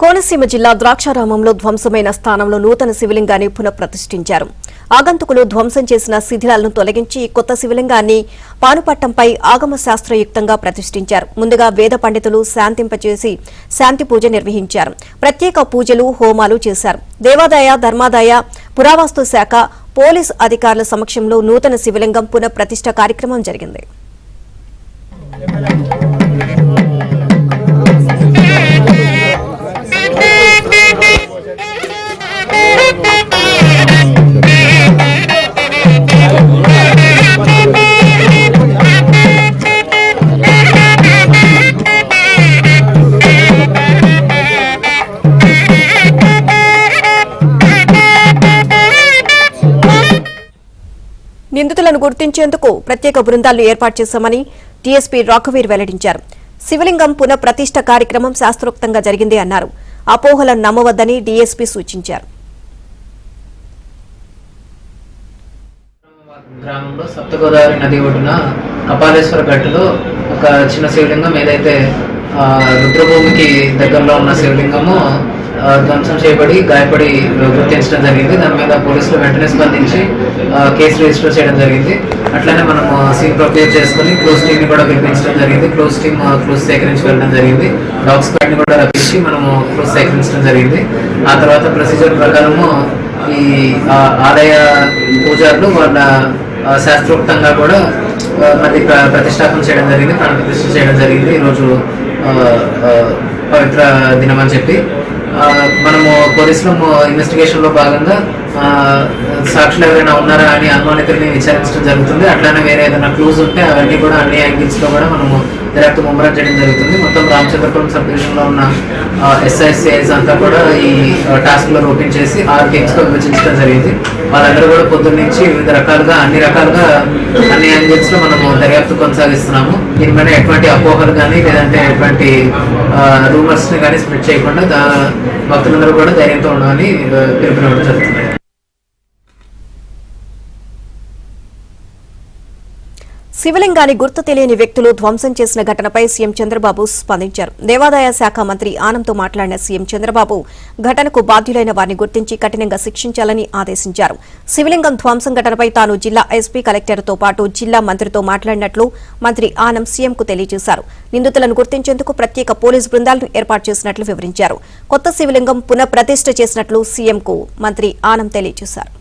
కోనసీమ జిల్లా ద్రాక్షారామంలో ధ్వంసమైన స్థానంలో నూతన శివలింగాన్ని పునఃప్రతిష్ఠించారు. ఆగంతుకులు ధ్వంసం చేసిన శిథిలాలను తొలగించి కొత్త శివలింగాన్ని పానుపట్టంపై ఆగమ శాస్త్రయుక్తంగా ప్రతిష్ఠించారు. ముందుగా వేద పండితులు శాంతింపచేసి శాంతి పూజ నిర్వహించారు. ప్రత్యేక పూజలు, హోమాలు చేశారు. దేవాదాయ, ధర్మాదాయ, పురావస్తు శాఖ, పోలీసు అధికారుల సమక్షంలో నూతన శివలింగం పునఃప్రతిష్ఠ కార్యక్రమం జరిగింది. నిందితులను గుర్తించేందుకు ప్రత్యేక బృందాలు ఏర్పాటు చేశామని డీఎస్పీ రాఘవీర్ వెల్లడించారు. శివలింగం పునఃప్రతిష్ఠ కార్యక్రమం శాస్త్రోక్తంగా జరిగింది అన్నారు. అపోహలను నమ్మవద్దని డీఎస్పీ సూచించారు. గ్రామంలో సప్తగోదావరి నది ఒడ్డున కపాలేశ్వర గట్టులో ఒక చిన్న శివలింగం, ఏదైతే రుద్రభూమికి దగ్గరలో ఉన్న శివలింగము ధ్వంసం చేయబడి గాయపడి గుర్తించడం జరిగింది. దాని మీద పోలీసులు వెంటనే స్పందించి కేసు రిజిస్టర్ చేయడం జరిగింది. అట్లనే మనము సీన్ ప్రొక్యూర్ చేసుకుని క్లోజ్ టీమ్ ని కూడా పిలిపించడం జరిగింది. క్లోజ్ టీమ్ క్లూస్ సేకరించి వెళ్ళడం జరిగింది. డాగ్ స్క్వాడ్ ని కూడా రప్పించి మనము క్లూస్ సేకరించడం జరిగింది. ఆ తర్వాత ప్రొసీజర్ ప్రకారము ఈ ఆలయ పూజారులు వాళ్ళ శాస్త్రోక్తంగా కూడా మళ్ళీ ప్రతిష్టాపన చేయడం జరిగింది, ప్రాణ ప్రతిష్ఠ చేయడం జరిగింది. ఈరోజు పవిత్ర దినం అని చెప్పి మనము పోలీసులు ఇన్వెస్టిగేషన్ లో భాగంగా సాక్షులు ఎవరైనా ఉన్నారా అని అనుమానితుల్ని విచారించడం జరుగుతుంది. అట్లానే వేరే ఏదైనా క్లూజ్ ఉంటే అవన్నీ కూడా అన్ని యాంగిల్స్ లో కూడా మనము దర్యాప్తు ముమ్మరం చేయడం జరుగుతుంది. మొత్తం రామచంద్రపురం సబ్ డివిజన్ లో ఉన్న ఎస్ఐసిఐస్ అంతా కూడా ఈ టాస్క్ లో రూటింగ్ చేసి 6 టీమ్స్ గా విభజించడం జరిగింది. వాళ్ళందరూ కూడా పొద్దున్న నుంచి వివిధ రకాలుగా అన్ని యాంగిల్స్ లో మనము దర్యాప్తు కొనసాగిస్తున్నాము. దీని మీద ఎటువంటి అపోహలు కానీ లేదంటే ఎటువంటి రూమర్స్ ని కానీ స్ప్రెడ్ చేయకుండా భక్తులందరూ కూడా ధైర్యంతో ఉండమని పిలుపునివ్వడం జరుగుతుంది. శివలింగాన్ని గుర్తు తెలియని వ్యక్తులు ధ్వంసం చేసిన ఘటనపై సీఎం చంద్రబాబు స్పందించారు. దేవాదాయ శాఖ మంత్రి ఆనంద్తో మాట్లాడిన సీఎం చంద్రబాబు ఘటనకు బాధ్యులైన వారిని గుర్తించి కఠినంగా శిక్షించాలని ఆదేశించారు. శివలింగం ధ్వంసం ఘటనపై తాను జిల్లా ఎస్పీ, కలెక్టర్తో పాటు జిల్లా మంత్రితో మాట్లాడినట్లు మంత్రి ఆనంద్ సీఎంకు తెలియజేశారు. నిందితులను గుర్తించేందుకు ప్రత్యేక పోలీసు బృందాలను ఏర్పాటు చేసినట్లు వివరించారు. కొత్త శివలింగం పునఃప్రతిష్ఠ చేసినట్లు సీఎంకు మంత్రి ఆనంద్ తెలియజేశారు.